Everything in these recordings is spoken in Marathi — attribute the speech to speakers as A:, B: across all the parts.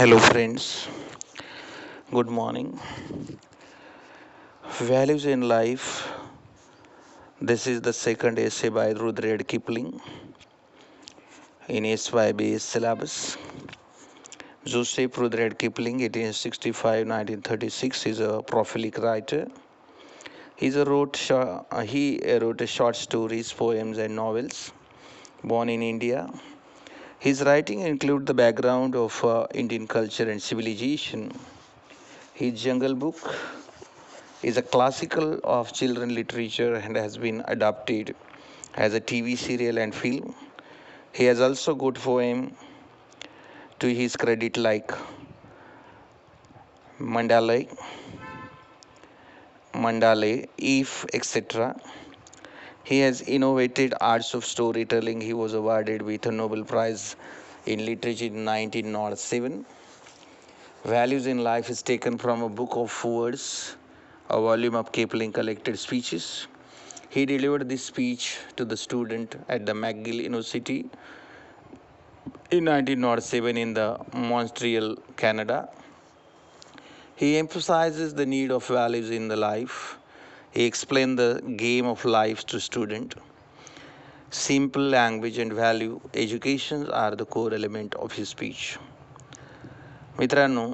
A: Hello, friends. Good morning. Values in life. This is the second essay by Rudyard Kipling in SYB syllabus. Joseph Rudyard Kipling, 1865-1936, is a prolific writer. He wrote short stories, poems, and novels. Born in India, his writing include the background of Indian culture and civilization. His Jungle Book is a classical of children literature and has been adapted as a TV serial and film. He has also got poem to his credit like Mandalay, If, etc. He has innovated arts of storytelling. He was awarded with a Nobel Prize in Literature in 1907. Values in Life is taken from a book of words, a volume of Kipling collected speeches. He delivered this speech to the student at the McGill University in 1907 in the Montreal, Canada. He emphasizes the need of values in the life. He explained the game of life to student. Simple language and value education are the core element of his speech. मित्रांनो,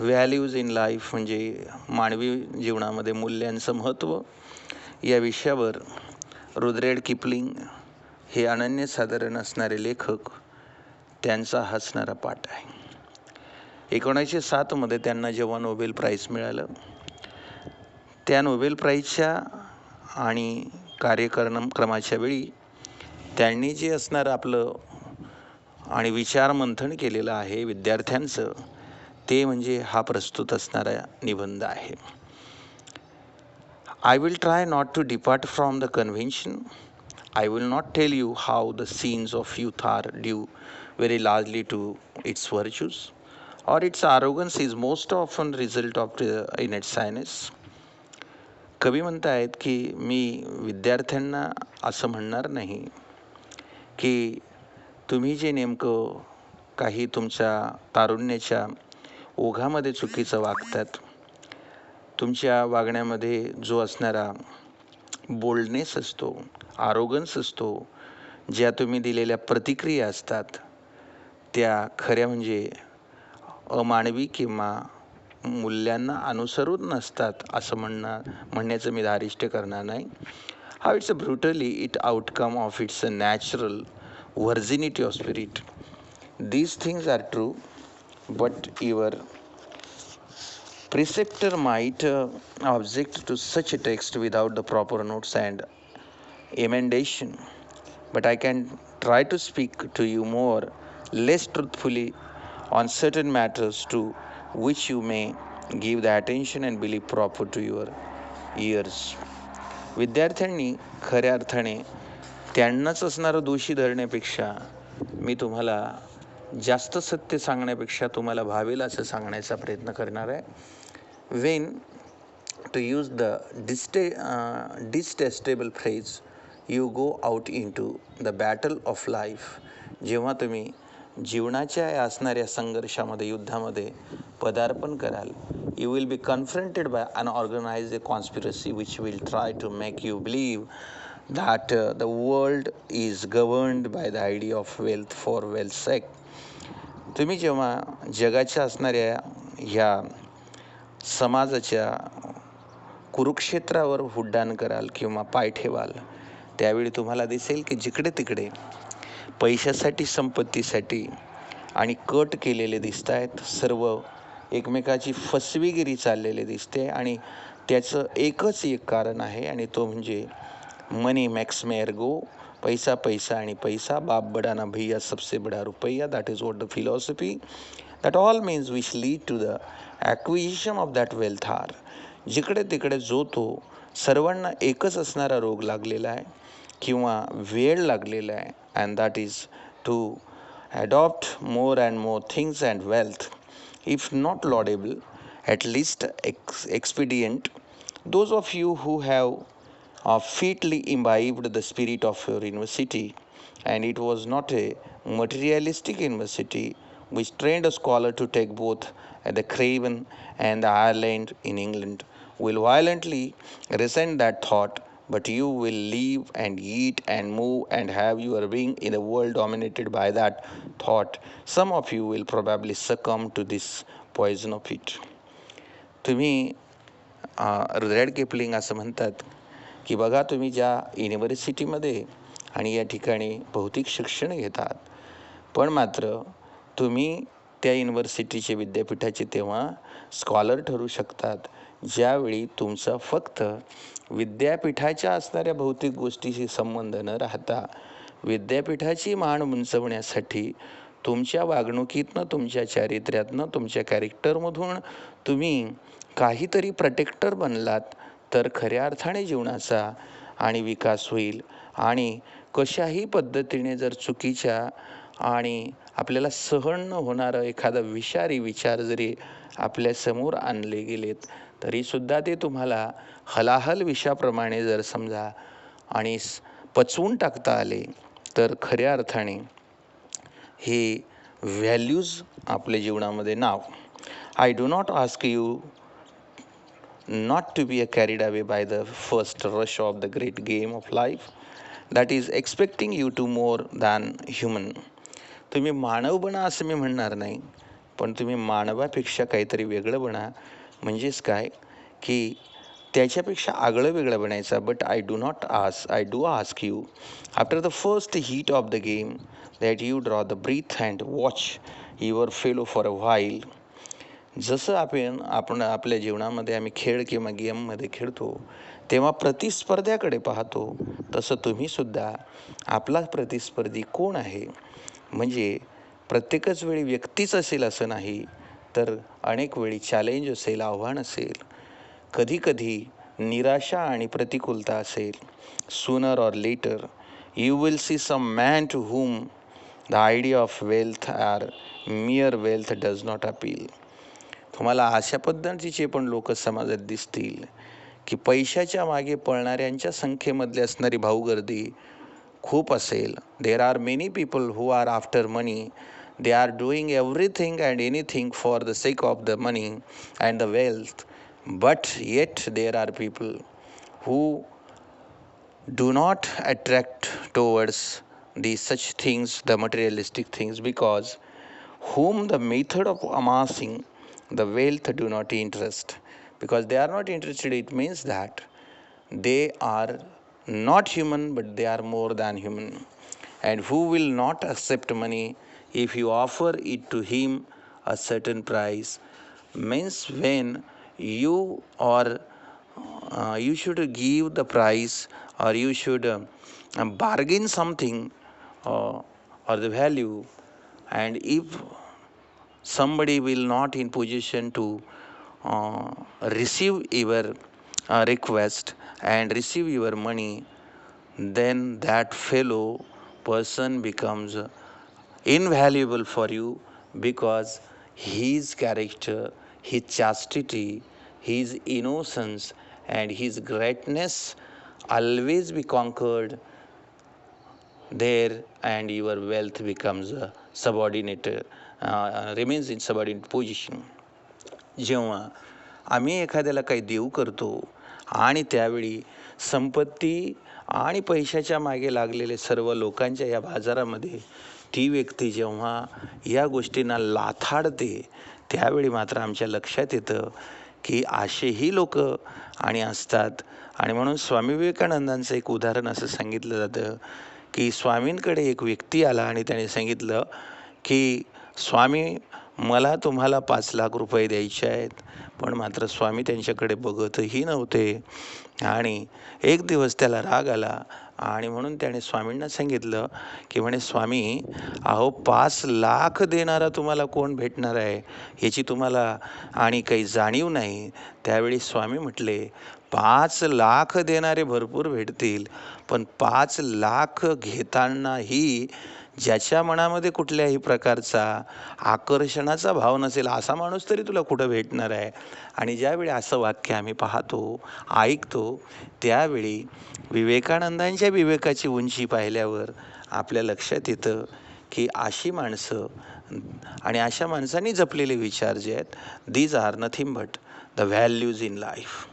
A: व्हॅल्यूज इन लाईफ म्हणजे मानवी जीवनामध्ये मूल्यांचं महत्त्व या विषयावर रुद्रेड किपलिंग हे अनन्यसाधारण असणारे लेखक, त्यांचा हसणारा पाठ आहे. 1907 त्यांना जेव्हा नोबेल प्राईज मिळालं, त्या नोबेल प्राईजच्या आणि कार्यक्रमाच्या वेळी त्यांनी जे असणारं आपलं आणि विचार मंथन केलेलं आहे विद्यार्थ्यांचं, ते म्हणजे हा प्रस्तुत असणारा निबंध आहे. I will try not to depart from the convention. I will not tell you how the scenes of youth are due very largely to its virtues, or its arrogance is most often result of innate shyness. कवी म्हणतायत की मी विद्यार्थ्यांना असं म्हणणार नाही की तुम्ही जे नेमकं काही तुमच्या तारुण्याच्या ओघामध्ये चुकीचं वागतात, तुमच्या वागण्यामध्ये जो असणारा बोल्डनेस असतो, आरोगन्स असतो, ज्या तुम्ही दिलेल्या प्रतिक्रिया असतात, त्या खऱ्या म्हणजे अमानवी किंवा मूल्यांना अनुसरून नसतात असं म्हणण्याचं मी धारिष्ट करणार नाही. How it's a brutally it outcome of it's a natural virginity of spirit. These things are true, but your preceptor might object to such a text without the proper notes and emendation. But I can try to speak to you more, less truthfully on certain matters to which you may give the attention and believe proper to your ears. विद्यार्थ्यांनी खऱ्या अर्थाने त्यांनाच असणारं दोषी धरण्यापेक्षा मी तुम्हाला जास्त सत्य सांगण्यापेक्षा तुम्हाला भावेल असं सांगण्याचा प्रयत्न करणार आहे. When to use the detestable phrase you go out into the battle of life. जेव्हा तुम्ही जीवनाच्या असणाऱ्या संघर्षामध्ये, युद्धामध्ये पदार्पण कराल, you will be confronted by unorganised conspiracy which will try to make you believe that the world is governed by the idea of wealth for wealth's sake. तुम्ही जेव्हा जगाच्या असणाऱ्या ह्या समाजाच्या कुरुक्षेत्रावर उड्डाण कराल किंवा पाय ठेवाल, त्यावेळी तुम्हाला दिसेल की जिकडे तिकडे पैशासाठी, संपत्तीसाठी आणि कट केलेले दिसत आहेत. सर्व एकमेकाची फसवेगिरी चाललेले दिसते आणि त्याचं एकच एक कारण आहे आणि तो म्हणजे मनी मेक्स मेयर गो. पैसा पैसा आणि पैसा, बाप बडाना भैया सबसे बडा रुपया. That is what the philosophy that all means which lead to the acquisition of that wealth are. जिकडे तिकडे जो तो सर्वांना एकच असणारा रोग लागलेला आहे किंवा वेळ लागलेला आहे, and that is to adopt more and more things and wealth, if not laudable at least expedient. Those of you who have fitly imbibed the spirit of your university, and it was not a materialistic university, which trained a scholar to take both the Craven and the Ireland in England, will violently resent that thought, but you will live and eat and move and have your being in a world dominated by that thought. Some of you will probably succumb to this poison of it. तुम्ही रेड किपलिंग असं म्हणतात की बघा, तुम्ही ज्या युनिव्हर्सिटीमध्ये आणि या ठिकाणी भौतिक शिक्षण घेतात, पण मात्र तुम्ही त्या युनिव्हर्सिटीचे विद्यापीठाचे तेव्हा स्कॉलर ठरू शकतात ज्यावेळी तुमचा फक्त विद्यापीठाच्या असणाऱ्या भौतिक गोष्टीशी संबंध न राहता विद्यापीठाची मान उंचवण्यासाठी तुमच्या वागणुकीतनं, तुमच्या चारित्र्यातनं, तुमच्या कॅरेक्टरमधून तुम्ही काहीतरी प्रोटेक्टर बनलात तर खऱ्या अर्थाने जीवनाचा आणि विकास होईल. आणि कशाही पद्धतीने जर चुकीच्या आणि आपल्याला सहन न होणारं एखादा विषारी विचार जरी आपल्यासमोर आणले गेलेत तरीसुद्धा ते तुम्हाला हलाहल विषाप्रमाणे जर समजा आणि पचवून टाकता आले तर खऱ्या अर्थाने हे व्हॅल्यूज आपल्या जीवनामध्ये नाव. I do not ask you not to be carried away by the first rush of the great game of life that is expecting you to more than human. तुम्ही मानव बना असं मी म्हणणार नाही, पण तुम्ही मानवापेक्षा काहीतरी वेगळं बना. म्हणजेच काय की त्याच्यापेक्षा आगळं वेगळं बनायचं. But I do ask you after the first heat of the game that you draw the breath and watch your fellow for a while. जसं आपण आपल्या जीवनामध्ये आम्ही खेळ किंवा गेममध्ये खेळतो तेव्हा प्रतिस्पर्ध्याकडे पाहतो, तसं तुम्हीसुद्धा आपला प्रतिस्पर्धी कोण आहे. म्हणजे प्रत्येकच वेळी व्यक्तीच असेल असं नाही, तर अनेक वेळी चॅलेंज असेल, आव्हान असेल, कधीकधी निराशा आणि प्रतिकूलता असेल. Sooner or later you will see some man to whom the idea of wealth or mere wealth does not appeal. तुम्हाला अशा पद्धतीचे पण लोक समाजात दिसतील की पैशाच्या मागे पळणाऱ्यांच्या संख्येमधली असणारी भाऊगर्दी खूप असेल. There are many people who are after money. They are doing everything and anything for the sake of the money and the wealth. But eight there are people who do not attract towards these such things, the materialistic things, because whom the method of amassing the wealth do not interest. Because they are not interested, it means that they are not human, but they are more than human. And who will not accept money if you offer it to him a certain price, means when you or you should give the price, or you should bargain something or the value, and if somebody will not in position to receive your request and receive your money, then that fellow person becomes invaluable for you, because his character, his chastity, his innocence and his greatness always be conquered there, and your wealth becomes subordinate, remains in subordinate position. जेव्हा आम्ही एखाद्याला काही देऊ करतो आणि त्यावेळी संपत्ती आणि पैशाच्या मागे लागलेले सर्व लोकांच्या या बाजारामध्ये ती व्यक्ती जेव्हा या गोष्टींना लाथाडते त्यावेळी मात्र आमच्या लक्षात येतं की असेही लोक आणि असतात. आणि म्हणून स्वामी विवेकानंदांचं एक उदाहरण असं सांगितलं जातं की स्वामींकडे एक व्यक्ती आला आणि त्याने सांगितलं की स्वामी, मला तुम्हाला 5 लाख रुपये द्यायचे आहेत. पण मात्र स्वामी त्यांच्याकडे बघतही नव्हते. आणि एक दिवस त्याला राग आला आणि म्हणून त्याने स्वामींना सांगितलं की म्हणे, स्वामी अहो 5 लाख देणारा तुम्हाला कोण भेटणार आहे याची तुम्हाला आणि काही जाणीव नाही. त्यावेळी स्वामी म्हटले, 5 लाख देणारे भरपूर भेटतील, पण 5 लाख घेतानाही ज्याच्या मनामध्ये कुठल्याही प्रकारचा आकर्षणाचा भाव नसेल असा माणूस तरी तुला कुठं भेटणार आहे. आणि ज्यावेळी असं वाक्य आम्ही पाहतो, ऐकतो, त्यावेळी विवेकानंदांच्या विवेकाची उंची पाहिल्यावर आपल्या लक्षात येतं की अशी माणसं आणि अशा माणसांनी जपलेले विचार जे आहेत, these are nothing but the values in life.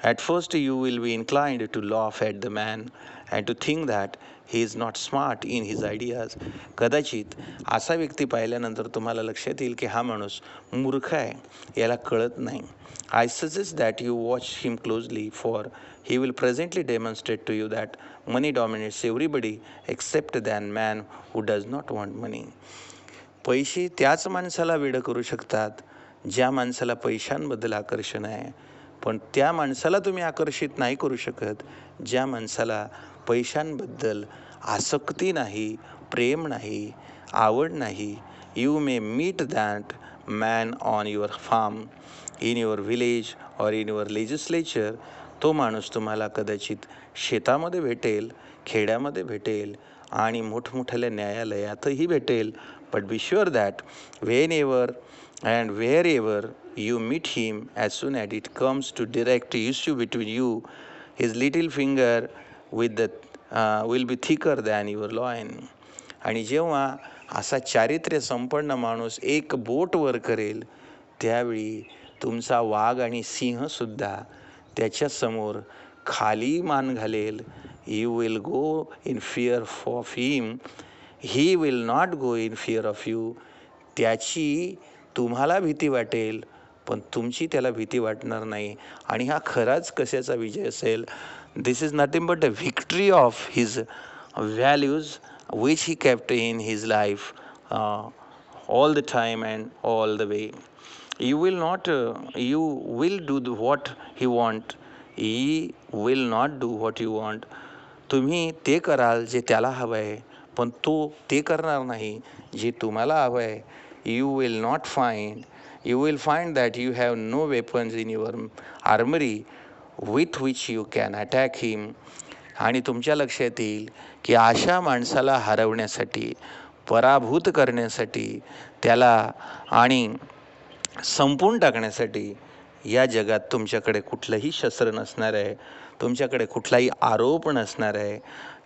A: At first you will be inclined to laugh at the man and to think that he is not smart in his ideas. कदाचित असा व्यक्ती पाहिल्यानंतर तुम्हाला लक्षात येईल की हा माणूस मूर्ख आहे, याला कळत नाही. I suggest that you watch him closely, for he will presently demonstrate to you that money dominates everybody except than man who does not want money. पैसे त्याच माणसाला वेडं करू शकतात ज्या माणसाला पैशांबद्दल आकर्षण आहे, पण त्या माणसाला तुम्ही आकर्षित नाही करू शकत ज्या माणसाला पैशांबद्दल आसक्ती नाही, प्रेम नाही, आवड नाही. You may meet that man on your farm, in your village or in your legislature. तो माणूस तुम्हाला कदाचित शेतामध्ये भेटेल, खेड्यामध्ये भेटेल आणि मोठमोठ्या न्यायालयातही भेटेल. But be sure that whenever and wherever you meet him, as soon as it comes to direct issue between you, his little finger will be thicker than your loin. आणि जेव्हा असा चारित्र्य संपन्न माणूस एक बोट वर करेल, त्यावेळी तुमचा वाघ आणि सिंहसुद्धा त्याच्यासमोर खाली मान घालेल. You will go in fear of him, he will not go in fear of you. त्याची तुम्हाला भीती वाटेल, पण तुमची त्याला भीती वाटणार नाही. आणि हा खराच कशाचा विजय असेल? This is nothing but a victory of his values which he kept in his life all the time and all the way. You will do what he want. He will not do what you want. तुम्ही ते कराल जे त्याला हवं आहे, पण तो ते करणार नाही जे तुम्हाला हवं आहे. You will find that you have no weapons in your armory with which you can attack him. आणि तुमच्या लक्षात येईल की अशा माणसाला हरवण्यासाठी, पराभूत करण्यासाठी, त्याला आणि संपवून टाकण्यासाठी या जगात तुमच्याकडे कुठलंही शस्त्र नसणार आहे, तुमच्याकडे कुठलाही आरोप नसणार आहे.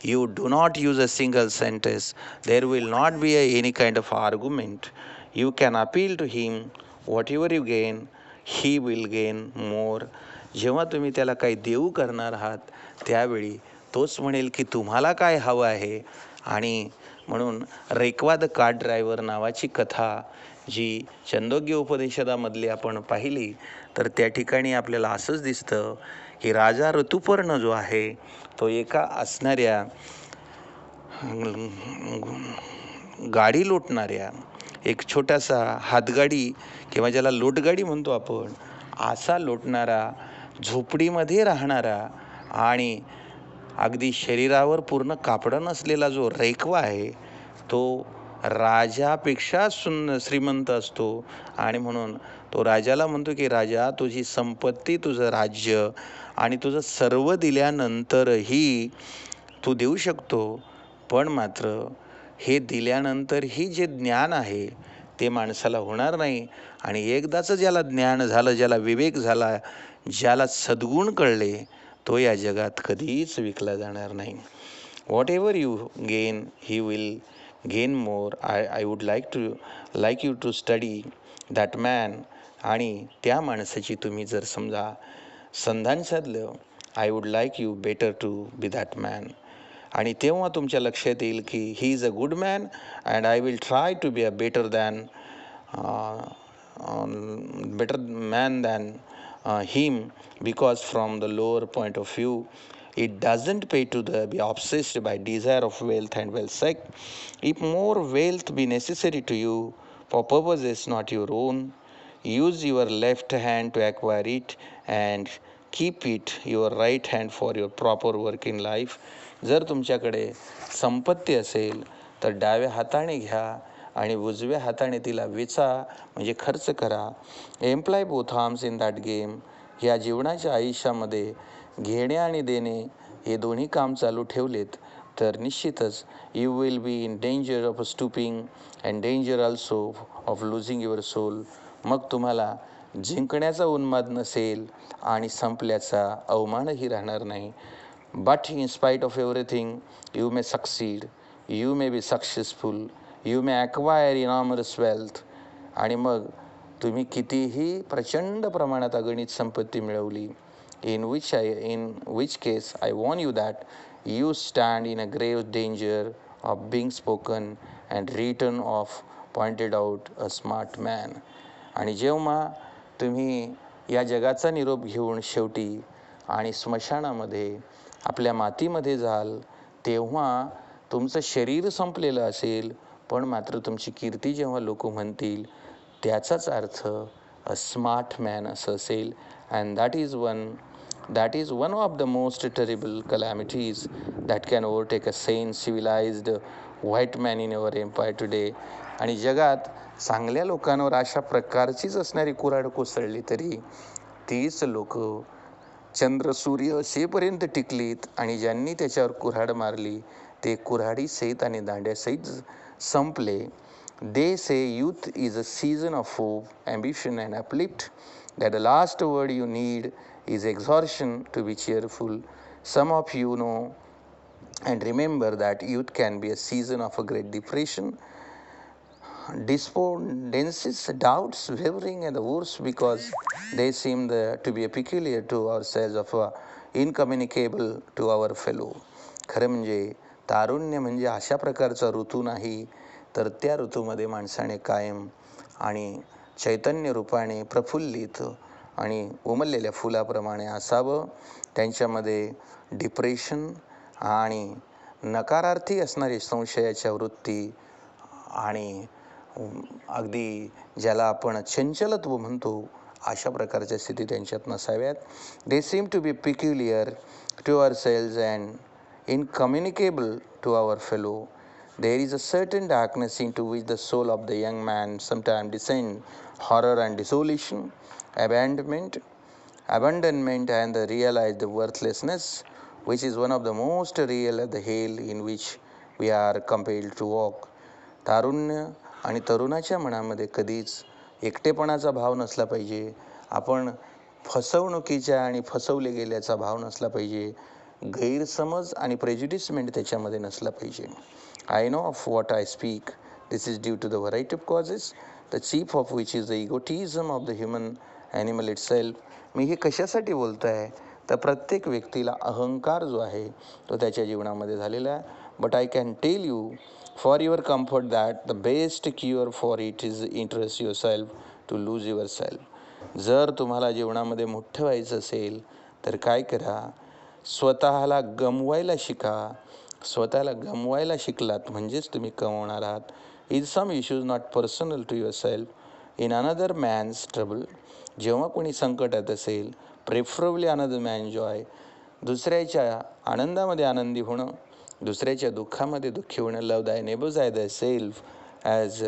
A: You do not use a single sentence, there will not be any kind of argument. You can appeal to him, whatever you gain he will gain more. जेव्हा तुम्ही त्याला काही देऊ करणार आहात, त्यावेळी तोच म्हणेल की तुम्हाला काय हवं आहे. आणि म्हणून रेकवा द कार ड्रायव्हर नावाची कथा जी छंदोग्य उपनिषदामधली आपण पाहिली, तर त्या ठिकाणी आपल्याला असंच दिसतं की राजा ऋतुपर्ण जो आहे, तो एका असणाऱ्या गाडी लोटणाऱ्या, एक छोटासा हातगाडी किंवा ज्याला लोटगाडी म्हणतो आपण, असा लोटणारा, झोपडीमध्ये राहणारा आणि अगदी शरीरावर पूर्ण कापडं नसलेला जो रेखवा आहे, तो राजापेक्षा श्रीमंत असतो. आणि म्हणून तो राजाला म्हणतो की राजा, तुझी संपत्ती, तुझं राज्य आणि तुझं सर्व दिल्यानंतरही तू देऊ शकतो, पण मात्र हे दिल्यानंतरही जे ज्ञान आहे ते माणसाला होणार नाही. आणि एकदाचं ज्याला ज्ञान झालं, ज्याला विवेक झाला, ज्याला सद्गुण कळले, तो या जगात कधीच विकला जाणार नाही. Whatever you gain he will gain more. I would like you to study that man. आणि त्या माणसाची तुम्ही जर समजा संधान साधलं, I would like you better to be that man. आणि तेव्हा तुमच्या लक्षात येईल की he is a good man and I will try to be a better man than him, because from the lower point of view it doesn't pay to be obsessed by desire of wealth and wealth's sake. If more wealth be necessary to you for purposes not your own, use your left hand to acquire it and keep it your right hand for your proper work in life. जर तुमच्याकडे संपत्ती असेल तर डाव्या हाताने घ्या आणि उजव्या हाताने तिला वेचा, म्हणजे खर्च करा. Employ both arms in that game. या जीवनाच्या आयुष्यामध्ये घेणे आणि देणे हे दोन्ही काम चालू ठेवलेत तर निश्चितच you will be in danger of stooping and danger also of losing your soul. मग तुम्हाला जिंकण्याचा उन्माद नसेल आणि संपल्याचा अवमानही राहणार नाही. But in spite of everything you may succeed, you may be successful, you may acquire enormous wealth, आणि मग तुम्ही कितीही प्रचंड प्रमाणात अगणित संपत्ती मिळवली, in which case I warn you that you stand in a grave danger of being spoken and written of pointed out a smart man. आणि जेव्हा तुम्ही या जगाचा निरोप घेऊन शेवटी आणि स्मशानामध्ये आपल्या मातीमध्ये जाल, तेव्हा तुमचं शरीर संपलेलं असेल, पण मात्र तुमची कीर्ती जेव्हा लोक म्हणतील, त्याचाच अर्थ अ स्मार्ट मॅन असं असेल. And that is one of the most terrible calamities that can overtake a sane civilized white man in our empire today. आणि जगात चांगल्या लोकांवर अशा प्रकारचीच असणारी कुऱ्हाड कोसळली तरी तीच लोक चंद्र सूर्य असेपर्यंत टिकलीत, आणि ज्यांनी त्याच्यावर कुऱ्हाड मारली ते कुऱ्हाडी सहित आणि दांड्यासहित संपले. They say youth is a season of hope, ambition and uplift, that the last word you need is exhortation to be cheerful. Some of you know and remember that youth can be a season of a great depression, despondencies, doubts, wavering, and the worst, because they seem to be peculiar to ourselves, of incommunicable to our fellow. खरं म्हणजे तारुण्य म्हणजे अशा प्रकारचा ऋतू नाही, तर त्या ऋतूमध्ये माणसाने कायम आणि चैतन्य रूपाने प्रफुल्लित आणि उमललेल्या फुलाप्रमाणे असावं. त्यांच्यामध्ये डिप्रेशन आणि नकारार्थी असणारी संशयाच्या वृत्ती आणि अगदी ज्याला आपण चंचलत्व म्हणतो, अशा प्रकारच्या स्थिती त्यांच्यात नसाव्यात. They seem to be peculiar to ourselves and incommunicable to our fellow. There is a certain darkness into which the soul of the young man sometimes descends, horror and desolation, abandonment, and the realized worthlessness, which is one of the most real of the hell in which we are compelled to walk. तारुण्य आणि तरुणाच्या मनामध्ये कधीच एकटेपणाचा भाव नसला पाहिजे. आपण फसवणुकीच्या आणि फसवले गेल्याचा भाव नसला पाहिजे. गैरसमज आणि प्रेजुडिसमेंट त्याच्यामध्ये नसला पाहिजे. I know of what I speak. This is due to the variety of causes, the chief of which is the egotism of the human animal itself. मी हे कशासाठी बोलतो आहे, तर प्रत्येक व्यक्तीला अहंकार जो आहे तो त्याच्या जीवनामध्ये झालेला आहे. But I can tell you for your comfort that the best cure for it is interest yourself to lose yourself. जर तुम्हाला जीवनामध्ये मोठं व्हायचं असेल तर काय करा, स्वतःला गमवायला शिका. स्वतःला गमवायला शिकलात म्हणजेच तुम्ही कमवणार आहात. Is some issues not personal to yourself in another man's trouble. जेव्हा कोणी संकटात असेल, प्रेफरेबली अनदर मॅन जॉय, दुसऱ्याच्या आनंदामध्ये आनंदी होणं, दुसऱ्याच्या दुःखामध्ये दुःखी होणं. Love thy neighbours I the self as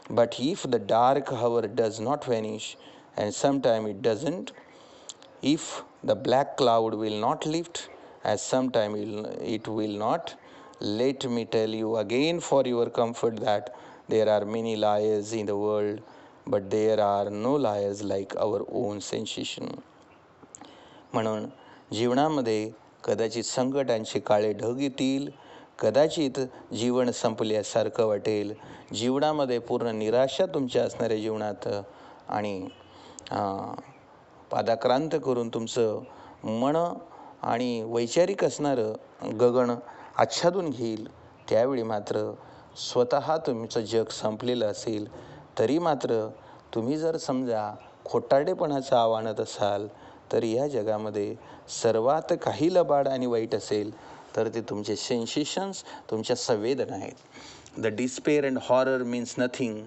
A: but if the dark hour does not vanish and sometime it doesn't, if the black cloud will not lift as sometime it will not, let me tell you again for your comfort that there are many liars in the world, but there are no liars like our own sensation. म्हणून जीवनामध्ये कदाचित संकटांचे काळे ढग येतील, कदाचित जीवन संपल्यासारखं वाटेल, जीवनामध्ये पूर्ण निराशा तुमच्या असणाऱ्या जीवनात आणि पादाक्रांत करून तुमचं मन आणि वैचारिक असणारं गगन आच्छादून घेईल. त्यावेळी मात्र स्वतः तुमचं जग संपलेलं असेल तरी मात्र तुम्ही जर समजा खोटारडेपणाचं आव्हानात असाल, तर या जगामध्ये सर्वात काही लबाड आणि वाईट असेल तर ते तुमचे सेन्सेशन्स, तुमच्या संवेदना आहेत. The despair and horror means nothing.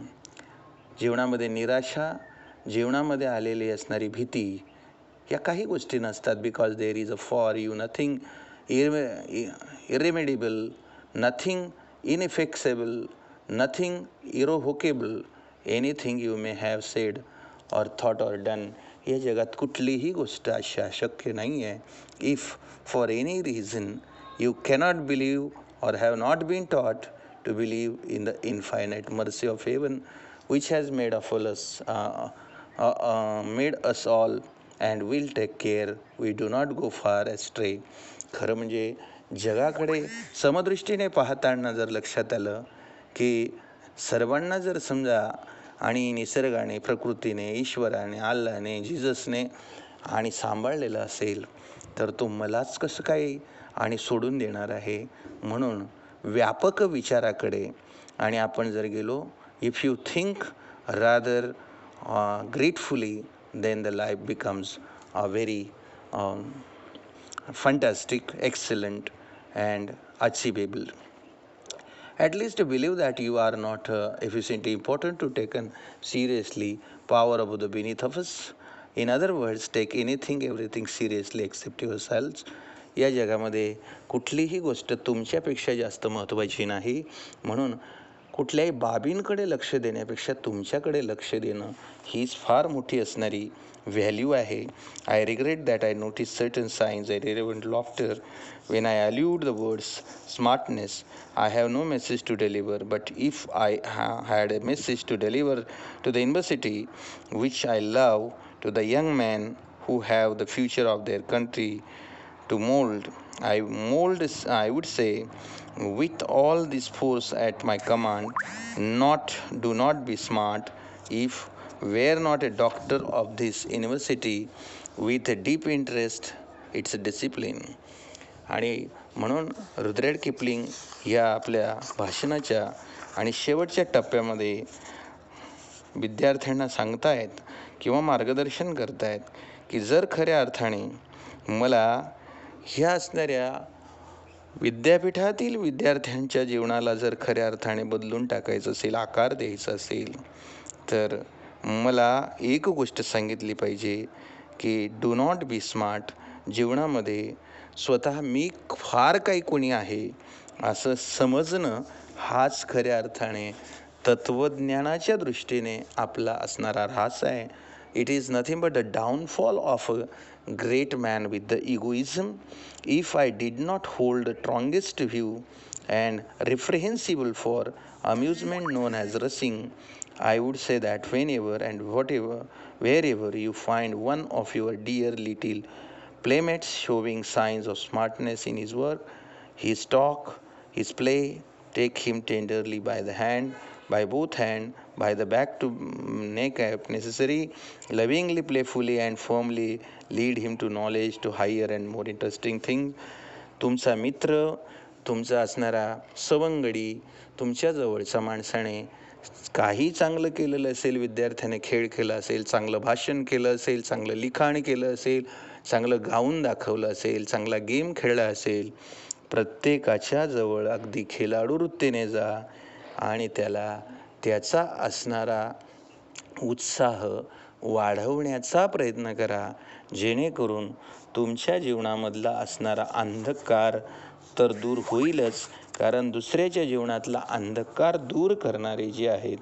A: जीवनामध्ये निराशा, जीवनामध्ये आलेली असणारी भीती, या काही गोष्टी नसतात. Because there is a for you nothing irremediable, nothing ineffaceable, nothing irrevocable, anything you may have said or thought or done. या जगात कुठलीही गोष्ट अशी अशक्य नाही आहे. If for any reason you cannot believe or have not been taught to believe in the infinite mercy of heaven which has made us all and will take care we do not go far astray. खरं म्हणजे जगाकडे समदृष्टीने पाहताना जर लक्षात आलं की सर्वांना जर समजा आणि निसर्गाने, प्रकृतीने, ईश्वराने, अल्लाने, जिजसने आणि सांभाळलेलं असेल, तर तो मलाच कसं काय आणि सोडून देणार आहे. म्हणून व्यापक विचाराकडे आणि आपण जर गेलो, if you think rather gratefully, then the life becomes a very fantastic, excellent, and achievable. At least believe that you are not efficiently important to taken seriously power above the beneath of us. In other words, take anything, everything seriously except yourselves. या जगामध्ये कुठलीही गोष्ट तुमच्यापेक्षा जास्त महत्त्वाची नाही. म्हणून कुठल्याही बाबींकडे लक्ष देण्यापेक्षा तुमच्याकडे लक्ष देणं हीच फार मोठी असणारी व्हॅल्यू आहे. I regret that I notice certain science I irrelevant laughter when I allude the words smartness. I have no message to deliver, but if I had a message to deliver to the university, which I love, to the young men who have the future of their country to mold, I would say, with all this force at my command, do not be smart. If were not a doctor of this university with a deep interest, its discipline. आणि म्हणून रुद्रॅड किपलिंग या आपल्या भाषणाच्या आणि शेवटच्या टप्प्यामध्ये विद्यार्थ्यांना सांगतायत किंवा मार्गदर्शन करतायत की जर खऱ्या अर्थाने मला ह्या असणाऱ्या विद्यापीठातील विद्यार्थ्यांच्या जीवनाला जर खऱ्या अर्थाने बदलून टाकायचं असेल, आकार द्यायचा असेल, तर मला एक गोष्ट सांगितली पाहिजे की डू नॉट बी स्मार्ट. जीवनामध्ये स्वतः मी फार काही कोणी आहे असं समजणं हाच खऱ्या अर्थाने तत्त्वज्ञानाच्या दृष्टीने आपला असणारा ऱ्हास आहे. It is nothing but the downfall of a great man with the egoism. If I did not hold the strongest view and reprehensible for amusement known as rushing, I would say that whenever and wherever you find one of your dear little playmates showing signs of smartness in his work, his talk, his play, take him tenderly by the hand, by both hand, by the back to neck if necessary, lovingly, playfully and firmly lead him to knowledge, to higher and more interesting things. तुमचा मित्र, तुमचा असणारा सवंगडी, तुमच्या जवळच्या माणसाने काही चांगलं केलेलं असेल, विद्यार्थ्याने खेळ केला असेल, चांगलं भाषण केलं असेल, चांगलं लिखाण केलं असेल, चांगलं गाऊन दाखवलं असेल, चांगला गेम खेळला असेल, प्रत्येकाच्या जवळ अगदी खेळाडू वृत्तीने जा आणि त्याला त्याचा असणारा उत्साह वाढवण्याचा प्रयत्न करा, जेणेकरून तुमच्या जीवनामधला असणारा अंधकार तर दूर होईलच, कारण दुसऱ्याच्या जीवनातला अंधकार दूर करणारे जे आहेत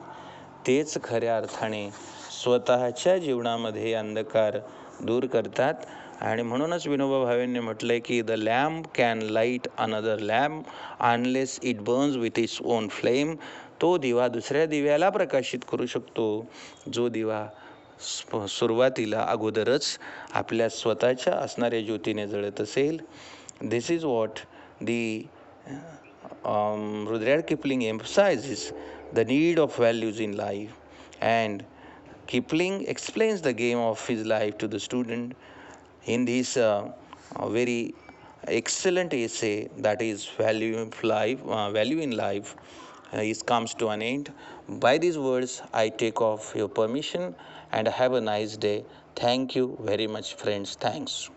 A: तेच खऱ्या अर्थाने स्वतःच्या जीवनामध्ये अंधकार दूर करतात. आणि म्हणूनच विनोबा भावेंनी म्हटलंय की the lamp can light another lamp unless it Burns with its own flame. तो दिवा दुसऱ्या दिव्याला प्रकाशित करू शकतो जो दिवा सुरुवातीला अगोदरच आपल्या स्वतःच्या असणाऱ्या ज्योतीने जळत असेल. This is what the Rudyard Kipling emphasizes the need of values in life, and Kipling explains the game of his life to the student in this very excellent essay, that is value in life is comes to an end. By these words I take off your permission and have a nice day. Thank you very much, friends. Thanks.